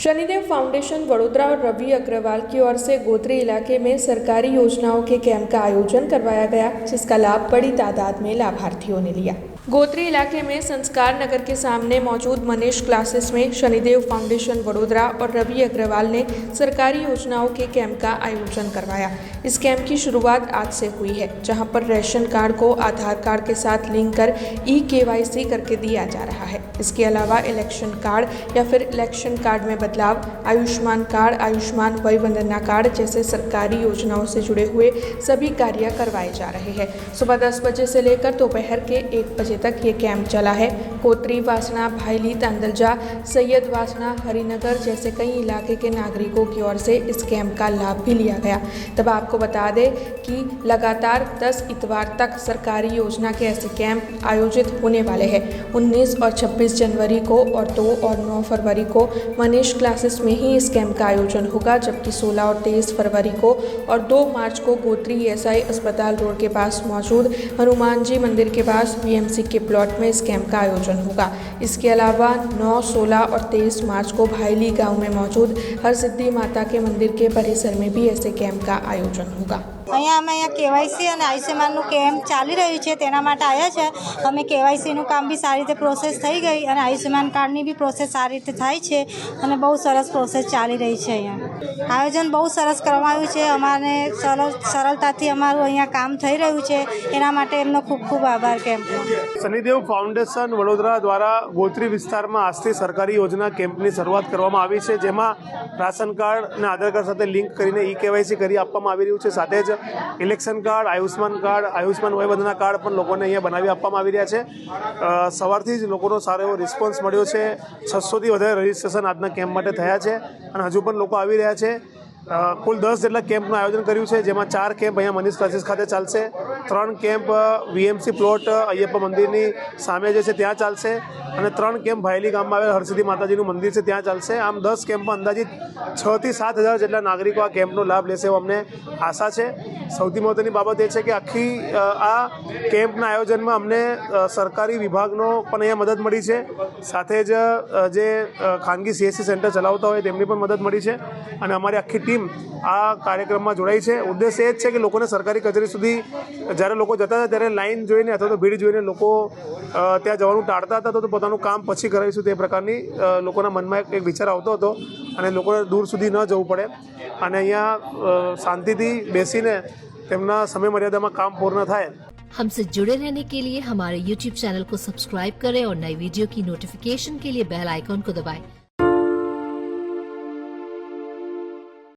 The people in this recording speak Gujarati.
शनिदेव फाउंडेशन वडोदरा और रवि अग्रवाल की ओर से गोत्री इलाके में सरकारी योजनाओं के कैंप का आयोजन करवाया गया, जिसका लाभ बड़ी तादाद में लाभार्थियों ने लिया। गोत्री इलाके में संस्कार नगर के सामने मौजूद मनीष क्लासेस में शनिदेव फाउंडेशन वडोदरा और रवि अग्रवाल ने सरकारी योजनाओं के कैंप का आयोजन करवाया। इस कैंप की शुरुआत आज से हुई है, जहां पर राशन कार्ड को आधार कार्ड के साथ लिंक कर KYC करके दिया जा रहा है। इसके अलावा इलेक्शन कार्ड या फिर इलेक्शन कार्ड में बदलाव, आयुष्मान कार्ड, आयुष्मान वय वंदना कार्ड जैसे सरकारी योजनाओं से जुड़े हुए सभी कार्य करवाए जा रहे हैं। सुबह 10 बजे से लेकर दोपहर के 1 बजे तक ये कैंप चला है। कोतरी, वासना, भाईली, तांदलजा, सैयद वासना, हरिनगर जैसे कई इलाके के नागरिकों की ओर से इस कैंप का लाभ भी लिया गया। तब आपको बता दें कि लगातार 10 इतवार तक सरकारी योजना के ऐसे कैंप आयोजित होने वाले हैं। 19 और 26 जनवरी को और 2 और 9 फरवरी को मनीष क्लासेस में ही इस कैंप का आयोजन होगा, जबकि 16 और 23 फरवरी को और 2 मार्च को गोत्री ESI अस्पताल रोड के पास मौजूद हनुमान जी मंदिर के पास BMC के प्लॉट में इस कैंप का आयोजन होगा। इसके अलावा 9, 16 और 23 मार्च को भाईली गांव में मौजूद हरसिद्धि माता के मंदिर के परिसर में भी ऐसे कैंप का आयोजन होगा। અહીંયા અમે KYC અને આયુષ્યમાનનું કેમ્પ ચાલી રહ્યું છે, તેના માટે આવ્યા છે। અમે KYCનું કામ બી સારી રીતે પ્રોસેસ થઈ ગઈ અને આયુષ્યમાન કાર્ડની બી પ્રોસેસ સારી રીતે થાય છે અને બહુ સરસ પ્રોસેસ ચાલી રહી છે। અહીંયા આયોજન બહુ સરસ કરવામાં આવ્યું છે। અમારે સરળતાથી અમારું અહીંયા કામ થઈ રહ્યું છે, એના માટે એમનો ખૂબ ખૂબ આભાર કેમ્પનો। શનિદેવ ફાઉન્ડેશન વડોદરા દ્વારા ગોત્રી વિસ્તારમાં આજથી સરકારી યોજના કેમ્પની શરૂઆત કરવામાં આવી છે, જેમાં રાશન કાર્ડ અને આધાર કાર્ડ સાથે લિંક કરીને KYC કરી આપવામાં આવી રહ્યું છે। સાથે જ ઇલેક્શન કાર્ડ, આયુષ્માન વય વંદના કાર્ડ પણ લોકોને અહીંયા બનાવી આપવામાં આવી રહ્યા છે। સવારથી જ લોકોનો સારો એવો રિસ્પોન્સ મળ્યો છે। 600થી વધારે રજીસ્ટ્રેશન આજના કેમ્પ માટે થયા છે અને હજુ પણ લોકો આવી રહ્યા છે। કુલ 10 જેટલા કેમ્પનું આયોજન કર્યું છે, જેમાં 4 કેમ્પ અહીંયા મનીષ ક્લાસીસ ખાતે ચાલશે, 3 કેમ્પ VMC પ્લોટ અયપ્પા મંદિરની સામે જે છે ત્યાં ચાલશે અને 3 કેમ્પ ભાયલી ગામમાં આવેલ હરસિદ્ધિ માતાજીનું મંદિર છે ત્યાં ચાલશે। આમ 10 કેમ્પમાં અંદાજિત 6 થી 7 હજાર જેટલા નાગરિકો આ કેમ્પનો લાભ લેશે એવો અમને આશા છે। સૌથી મહત્વની બાબત એ છે કે આખી આ કેમ્પના આયોજનમાં અમને સરકારી વિભાગનો પણ અહીંયા મદદ મળી છે, સાથે જ જે ખાનગી CSC સેન્ટર ચલાવતા હોય તેમની પણ મદદ મળી છે અને અમારી આખી ટીમ આ કાર્યક્રમમાં જોડાઈ છે। ઉદ્દેશ્ય એ જ છે કે લોકોને સરકારી કચેરી સુધી જ્યારે લોકો જતા હતા ત્યારે લાઈન જોઈને અથવા તો ભીડ જોઈને લોકો ત્યાં જવાનું ટાળતા હતા, તો પોતાનું કામ પછી કરાવીશું તે પ્રકારની લોકોના મનમાં એક વિચાર આવતો હતો અને લોકોને દૂર સુધી ન જવું પડે અને અહીંયા શાંતિથી બેસીને તેમના સમય મર્યાદામાં काम पूर्ण થાય। हमसे जुड़े रहने के लिए हमारे YouTube चैनल को सब्सक्राइब करें और नई वीडियो की नोटिफिकेशन के लिए बेल आइकॉन को दबाएं।